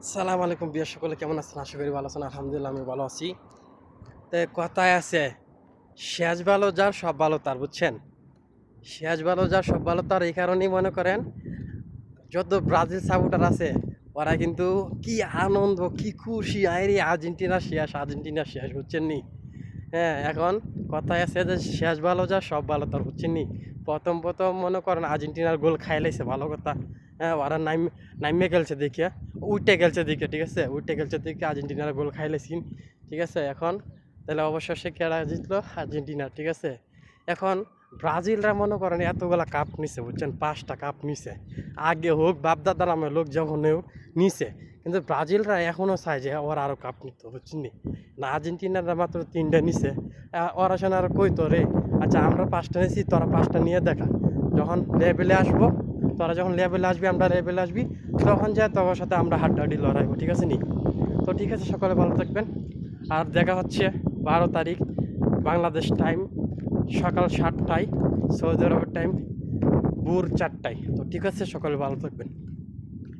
সালাম আলাইকুম বিয়ার সকলে কেমন আছেন? আশা করি ভালো আছেন। আলহামদুলিল্লাহ আমি ভালো আছি। তো কথায় আছে, শেষ ভালো যার সব ভালো তার, বুঝছেন? শেষ ভালো যার সব ভালো তার, এই কারণেই মনে করেন যত ব্রাজিল সাপোর্টার আছে ওরা কিন্তু কি আনন্দ, কি খুশি, আরে আর্জেন্টিনা শেষ, আর্জেন্টিনা শেষ, বুঝছেন নি? হ্যাঁ, এখন কথায় আছে যে শেষ ভালো যার সব ভালো তার, বুঝছেন নি? প্রথম প্রথম মনে করেন আর্জেন্টিনার গোল খাই লাইছে, ভালো কথা। হ্যাঁ, ওরা নাইমে গেলছে দেখিয়া, উইটে গেলছে দেখে, ঠিক আছে, উইটে গেলছে দেখে আর্জেন্টিনার গোল খাই লাইছি, ঠিক আছে। এখন তাহলে অবশেষে কেডা জিতলো? আর্জেন্টিনা, ঠিক আছে। এখন ব্রাজিলরা মনে করেন এতগুলা কাপ নিছে, বুঝছেন, 5টা কাপ নিছে। আগে হোক বাপদাদার আমার লোক যখন হোক নিছে, কিন্তু ব্রাজিলরা এখনো চায় যে ওরা আরো কাপ নিত, বুঝছেন নি? না, আর্জেন্টিনারা মাত্র 3টা নিছে। ওরা শোনা আর কই তো রে, আচ্ছা আমরা 5টা নিছি, তোরা 5টা নিয়ে দেখা। যখন লেভেলে আসবো, তোরা যখন লেভেলে আসবি, আমরা লেভেলে আসবি, তখন যায় তোর সাথে আমরা হাড্ডাহাড্ডি লড়াইবো, ঠিক আছে নি? তো ঠিক আছে, সকালে ভালো থাকবেন। আর দেখা হচ্ছে 12 তারিখ বাংলাদেশ টাইম সকাল 7টায়, সৌদি আরবের টাইম ভোর 4টায়। তো ঠিক আছে, সকালে ভালো থাকবেন।